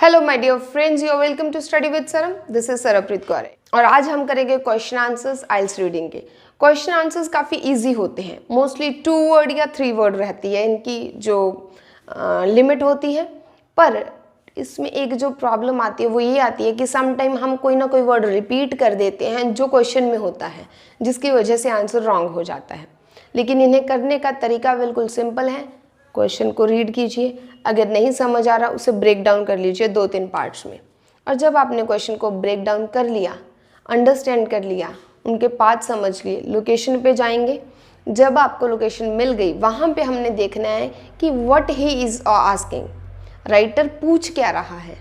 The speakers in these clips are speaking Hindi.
Hello my dear friends, you are welcome to study with Saram. This is Sarpreet Kaur और आज हम करेंगे क्वेश्चन आंसर्स आइल्स रीडिंग के। क्वेश्चन आंसर्स काफ़ी इजी होते हैं, मोस्टली 2 वर्ड या 3 वर्ड रहती है इनकी जो लिमिट होती है। पर इसमें एक जो प्रॉब्लम आती है वो ये आती है कि सम टाइम हम कोई ना कोई वर्ड रिपीट कर देते हैं जो क्वेश्चन में होता है, जिसकी वजह से आंसर रॉन्ग हो जाता है। लेकिन इन्हें करने का तरीका बिल्कुल सिंपल है। क्वेश्चन को रीड कीजिए, अगर नहीं समझ आ रहा उसे ब्रेक डाउन कर लीजिए 2-3 पार्ट्स में। और जब आपने क्वेश्चन को ब्रेक डाउन कर लिया, अंडरस्टैंड कर लिया, उनके पार्ट समझ लिए, लोकेशन पे जाएंगे। जब आपको लोकेशन मिल गई वहाँ पे हमने देखना है कि what he is asking, writer पूछ क्या रहा है।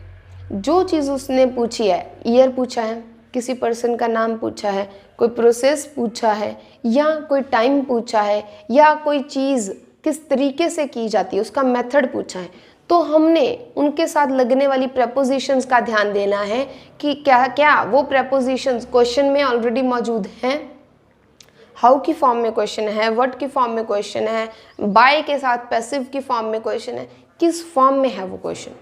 जो चीज़ उसने पूछी है, ईयर पूछा है, किसी पर्सन का नाम पूछा है, कोई प्रोसेस पूछा है, या कोई टाइम पूछा है, या कोई चीज़ किस तरीके से की जाती है उसका मेथड पूछा है, तो हमने उनके साथ लगने वाली प्रेपोजिशंस का ध्यान देना है कि क्या क्या वो प्रेपोजिशंस क्वेश्चन में ऑलरेडी मौजूद हैं। हाउ की फॉर्म में क्वेश्चन है, व्हाट की फॉर्म में क्वेश्चन है, बाय के साथ पैसिव की फॉर्म में क्वेश्चन है, किस फॉर्म में है वो क्वेश्चन।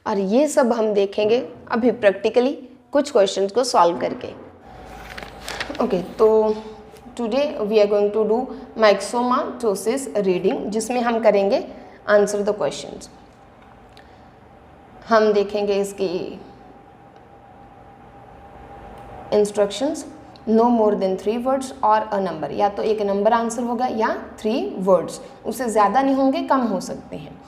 और ये सब हम देखेंगे अभी प्रैक्टिकली कुछ क्वेश्चंस को सॉल्व करके। ओके, तो today we are going to do myxomatosis reading, जिसमें हम करेंगे आंसर द क्वेश्चंस। हम देखेंगे इसकी instructions. No more than 3 words और अ नंबर, या तो एक नंबर आंसर होगा या 3 वर्ड्स, उससे ज़्यादा नहीं होंगे, कम हो सकते हैं।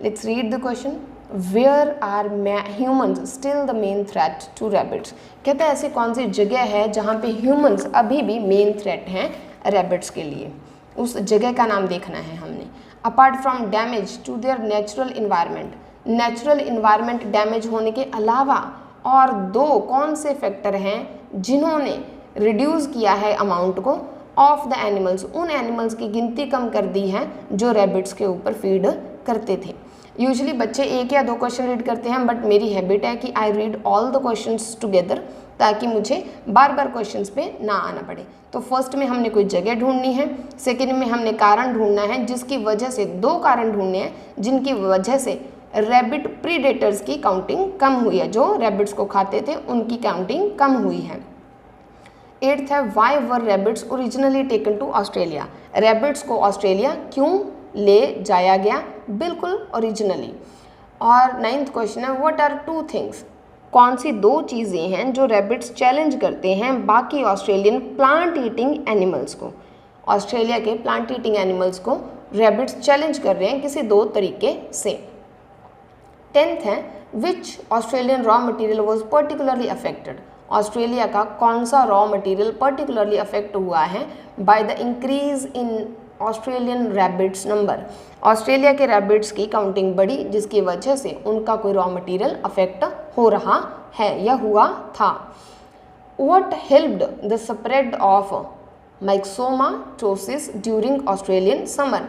Let's read the question. Where are humans still the main threat to rabbits. कहते हैं ऐसी कौन सी जगह है जहाँ पे ह्यूमन्स अभी भी मेन थ्रेट हैं रैबिट्स के लिए, उस जगह का नाम देखना है हमने। Apart from damage to their natural environment, natural environment damage होने के अलावा और 2 कौन से फैक्टर हैं जिन्होंने रिड्यूस किया है अमाउंट को ऑफ द एनिमल्स, उन एनिमल्स की गिनती कम कर दी है जो रैबिट्स के ऊपर फीड करते थे। यूजुअली बच्चे 1 या 2 क्वेश्चन रीड करते हैं, बट मेरी हैबिट है कि I read all the questions together, ताकि मुझे बार बार क्वेश्चंस पे ना आना पड़े। तो फर्स्ट में हमने कोई जगह ढूंढनी है, सेकंड में हमने कारण ढूंढना है, जिसकी वजह से 2 कारण ढूंढने हैं जिनकी वजह से रैबिट प्रीडेटर्स की काउंटिंग कम हुई है, जो रैबिट्स को खाते थे उनकी काउंटिंग कम हुई है। 8th है why were rabbits originally taken to Australia. Rabbits को ऑस्ट्रेलिया क्यों ले जाया गया, बिल्कुल ओरिजिनली। और 9th क्वेश्चन है व्हाट आर 2 थिंग्स, कौन सी 2 चीज़ें हैं जो रैबिट्स चैलेंज करते हैं बाकी ऑस्ट्रेलियन प्लांट ईटिंग एनिमल्स को। ऑस्ट्रेलिया के प्लांट ईटिंग एनिमल्स को रैबिट्स चैलेंज कर रहे हैं किसी 2 तरीके से। 10th है which Australian raw material was particularly affected. Australia का कौन सा रॉ मटेरियल पर्टिकुलरली अफेक्ट हुआ है by the increase in Australian rabbits number. Australia के रैबिट्स की काउंटिंग बढ़ी, जिसकी वजह से उनका कोई रॉ मटेरियल अफेक्ट हो रहा है या हुआ था। What helped the spread of myxomatosis during Australian summer.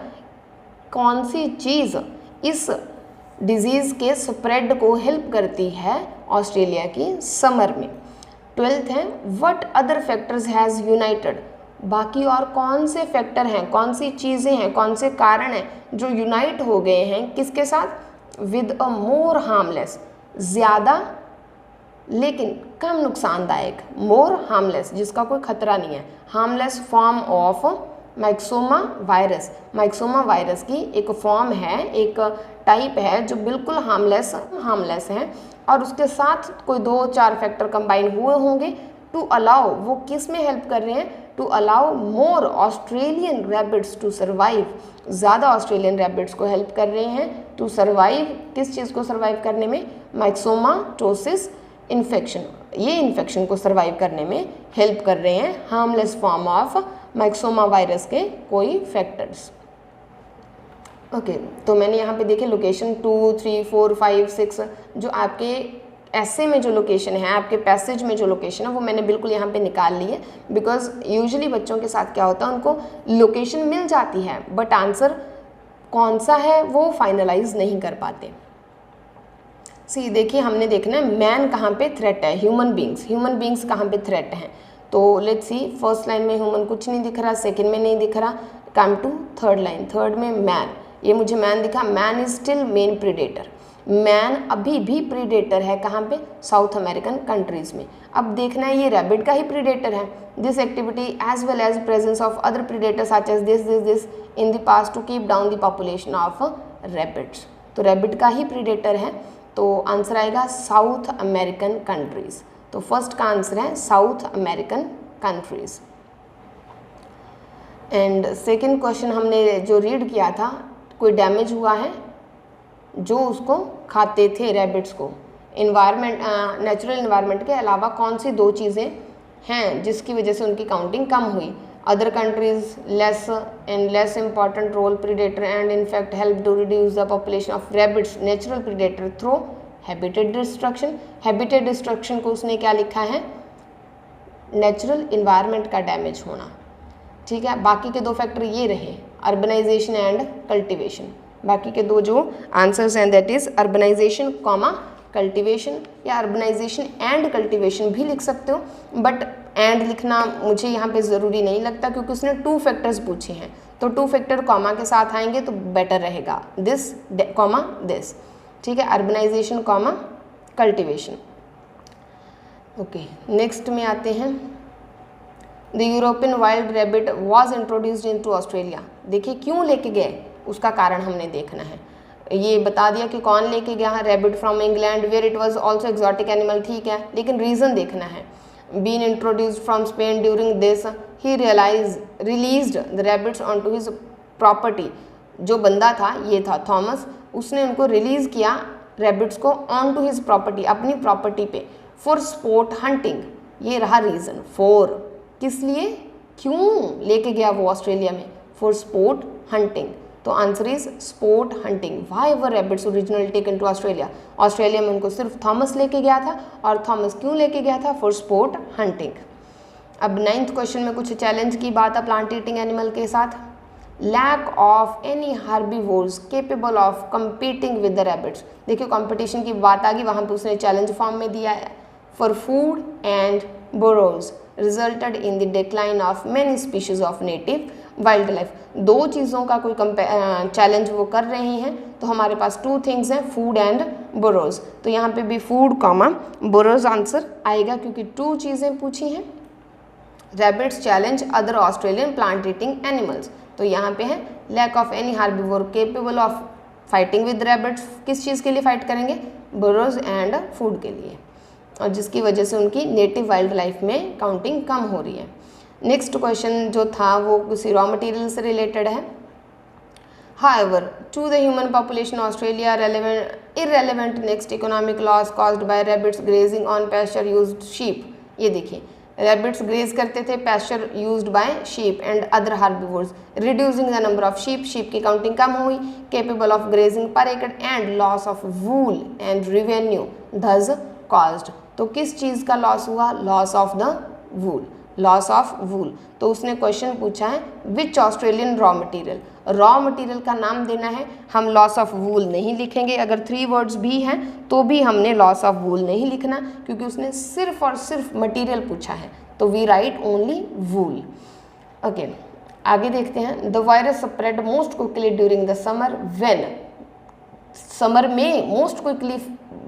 कौन सी चीज़ इस डिजीज़ के स्प्रेड को हेल्प करती है ऑस्ट्रेलिया की समर में। 12th है what other factors has United. बाकी और कौन से फैक्टर हैं, कौन सी चीज़ें हैं, कौन से कारण हैं जो यूनाइट हो गए हैं किसके साथ, विद अ मोर हार्मलेस, ज़्यादा लेकिन कम नुकसानदायक, मोर हार्मलेस जिसका कोई खतरा नहीं है, harmless form of myxoma virus. Myxoma virus की एक फॉर्म है, एक टाइप है जो बिल्कुल हार्मलेस है, और उसके साथ कोई 2-4 फैक्टर कंबाइन हुए होंगे टू अलाउ, वो किस में हेल्प कर रहे हैं, to allow more Australian rabbits to survive. ज़्यादा ऑस्ट्रेलियन रैबिट्स को हेल्प कर रहे हैं टू सर्वाइव, किस चीज़ को सर्वाइव करने में, माइक्सोमाटोसिस इन्फेक्शन। ये इन्फेक्शन को सर्वाइव करने में हेल्प कर रहे हैं harmless form of myxoma virus के कोई फैक्टर्स। ओके, तो मैंने यहाँ पे देखे लोकेशन 2, 3, 4, 5, 6 जो आपके ऐसे में जो लोकेशन है, आपके पैसेज में जो लोकेशन है, वो मैंने बिल्कुल यहाँ पे निकाल ली है। बिकॉज यूजुअली बच्चों के साथ क्या होता है, उनको लोकेशन मिल जाती है बट आंसर कौन सा है वो फाइनलाइज नहीं कर पाते। सी देखिए, हमने देखना है मैन कहाँ पे थ्रेट है, ह्यूमन बींग्स कहाँ पे थ्रेट हैं। तो लेट्स सी, फर्स्ट लाइन में ह्यूमन कुछ नहीं दिख रहा, सेकेंड में नहीं दिख रहा, come to third line, third में मैन, ये मुझे मैन दिखा, man is still main predator. Man अभी भी प्रीडेटर है, कहाँ पे? साउथ अमेरिकन कंट्रीज में। अब देखना है ये रैबिट का ही प्रीडेटर है। This activity as well as presence of other predators such as this in the past to keep down the population of rabbits. तो रैबिट का ही प्रीडेटर है, तो आंसर आएगा साउथ अमेरिकन कंट्रीज। तो फर्स्ट का आंसर है South American countries. And second question हमने जो रीड किया था, कोई डैमेज हुआ है जो उसको खाते थे रैबिट्स को, इन्वायरमेंट नेचुरल इन्वायरमेंट के अलावा कौन सी दो चीज़ें हैं जिसकी वजह से उनकी काउंटिंग कम हुई? Other countries less and less important role predator and in fact help to reduce the population of rabbits natural predator through habitat destruction. Habitat destruction को उसने क्या लिखा है? नेचुरल इन्वायरमेंट का डैमेज होना। ठीक है, बाकी के दो फैक्टर ये रहे, अर्बनाइजेशन एंड कल्टिवेशन। बाकी के दो जो आंसर्स हैं that is urbanisation comma cultivation, या अर्बनाइजेशन एंड कल्टिवेशन भी लिख सकते हो, बट एंड लिखना मुझे यहाँ पे ज़रूरी नहीं लगता क्योंकि उसने 2 फैक्टर्स पूछे हैं, तो 2 फैक्टर कॉमा के साथ आएंगे तो बेटर रहेगा, दिस कॉमा दिस। ठीक है, urbanisation comma cultivation. Okay, next में आते हैं। The European wild rabbit was introduced into Australia. देखिए क्यों लेके गए, उसका कारण हमने देखना है। ये बता दिया कि कौन लेके गया है, rabbit from England where it was also exotic animal, ठीक है, लेकिन रीज़न देखना है। Been introduced from Spain during this he released the rabbits on to his property. जो बंदा था ये था थॉमस, उसने उनको रिलीज़ किया रैबिट्स को ऑन टू हिज प्रॉपर्टी, अपनी प्रॉपर्टी पे, फॉर स्पोर्ट हंटिंग। ये रहा रीज़न, फॉर किस लिए, क्यों लेके गया वो ऑस्ट्रेलिया में, फॉर स्पोर्ट हंटिंग। तो answer is sport hunting. Why were rabbits originally taken to Australia? Australia में उनको सिर्फ थॉमस लेके गया था, और थॉमस क्यों लेके गया था? For sport hunting. अब 9th क्वेश्चन में कुछ चैलेंज की बात है प्लांट ईटिंग एनिमल के साथ। Lack of any herbivores capable of competing with the rabbits. देखिए कॉम्पिटिशन की बात आ गई, वहाँ पे उसने चैलेंज फॉर्म में दिया है। For food and borrows resulted in the decline of many species of native wild life. दो चीज़ों का कोई चैलेंज वो कर रहे हैं, तो हमारे पास 2 थिंग्स हैं, फूड एंड बोरोज। तो यहाँ पे भी फूड कॉमा बोरोज आंसर आएगा क्योंकि 2 चीज़ें पूछी हैं। Rabbits challenge other Australian plant eating animals, तो यहाँ पे है lack of any herbivore capable of fighting with rabbits. किस चीज़ के लिए फाइट करेंगे? बोरोज एंड फूड के लिए, और जिसकी वजह से उनकी नेटिव वाइल्ड लाइफ में काउंटिंग कम हो रही है। नेक्स्ट क्वेश्चन जो था वो किसी रॉ मटेरियल से रिलेटेड है। However, to the human population, Australia irrelevant next economic loss caused by rabbits grazing on pasture used sheep। ये देखिए रैबिट्स ग्रेज करते थे pasture used by sheep and other herbivores, reducing the number of sheep, sheep की काउंटिंग कम हुई, capable of grazing per acre and loss of wool and revenue thus caused। तो किस चीज़ का लॉस हुआ? Loss of the wool, loss of wool. तो उसने क्वेश्चन पूछा है which Australian raw material, raw material का नाम देना है। हम लॉस ऑफ वूल नहीं लिखेंगे, अगर 3 वर्ड्स भी हैं तो भी हमने लॉस ऑफ वूल नहीं लिखना क्योंकि उसने सिर्फ और सिर्फ मटेरियल पूछा है, तो we write only wool. Okay, आगे देखते हैं। The virus spread most quickly during the summer when, summer में मोस्ट क्विकली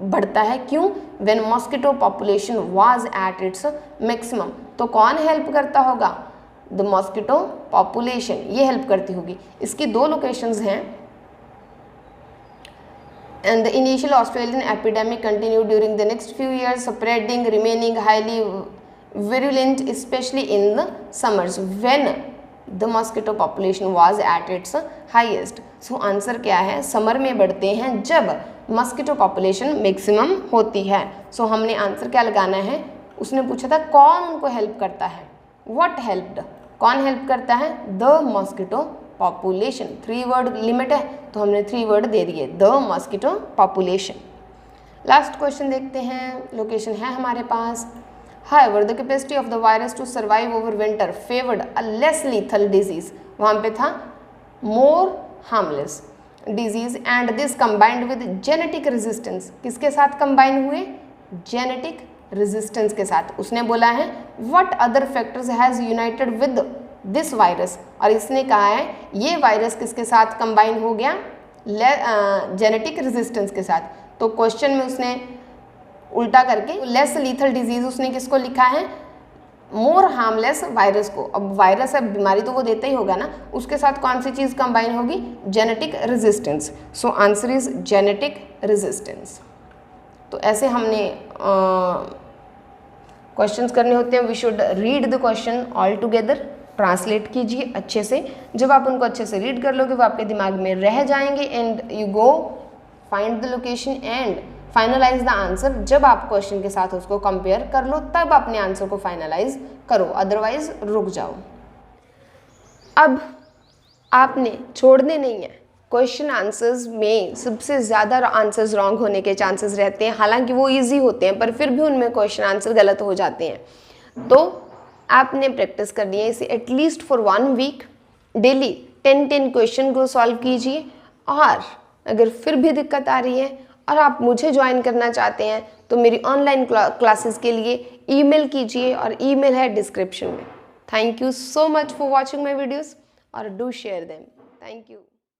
बढ़ता है, क्यों? When mosquito population was at its maximum. तो कौन हेल्प करता होगा? द मॉस्किटो पॉपुलेशन, ये हेल्प करती होगी। इसकी 2 लोकेशंस हैं। And the initial Australian epidemic continue during the next few years, spreading remaining highly virulent specially in the summers when the mosquito population was at it's highest. So answer क्या है? समर में बढ़ते हैं जब मॉस्किटो पॉपुलेशन मैक्सिमम होती है। सो हमने आंसर क्या लगाना है? उसने पूछा था कौन उनको हेल्प करता है, व्हाट हेल्प्ड, कौन हेल्प करता है? The mosquito population. 3 word limit है तो हमने 3 वर्ड दे दिए, the mosquito population. Last question देखते हैं, लोकेशन है हमारे पास। However, the capacity of the virus to survive over winter favored a less lethal disease। वहाँ पे था more harmless disease and this combined with genetic resistance। किसके साथ combine हुए? genetic resistance के साथ। उसने बोला है what other factors has united with this virus, और इसने कहा है ये वायरस किसके साथ combine हो गया? जेनेटिक रेजिस्टेंस के साथ। तो क्वेश्चन में उसने उल्टा करके लेस लीथल डिजीज उसने किसको लिखा है, मोर हार्मलेस वायरस को। अब वायरस है, बीमारी तो वो देता ही होगा ना, उसके साथ कौन सी चीज़ कंबाइन होगी, genetic resistance. So answer is genetic resistance. तो ऐसे हमने क्वेश्चंस करने होते हैं। We should read the question all together, translate कीजिए अच्छे से। जब आप उनको अच्छे से रीड कर लोगे वो आपके दिमाग में रह जाएंगे and you go find the location and finalise the answer. जब आप क्वेश्चन के साथ उसको कंपेयर कर लो तब अपने आंसर को फाइनलाइज करो, अदरवाइज रुक जाओ। अब आपने छोड़ने नहीं है। क्वेश्चन आंसर्स में सबसे ज़्यादा आंसर्स रॉन्ग होने के चांसेस रहते हैं, हालांकि वो इजी होते हैं पर फिर भी उनमें क्वेश्चन आंसर गलत हो जाते हैं। तो आपने प्रैक्टिस करनी है इसे at least for 1 week. Daily 10 question को सॉल्व कीजिए। और अगर फिर भी दिक्कत आ रही है और आप मुझे ज्वाइन करना चाहते हैं तो मेरी ऑनलाइन क्लासेस के लिए ईमेल कीजिए और ईमेल है डिस्क्रिप्शन में। Thank you so much for watching my videos और do share them. Thank you.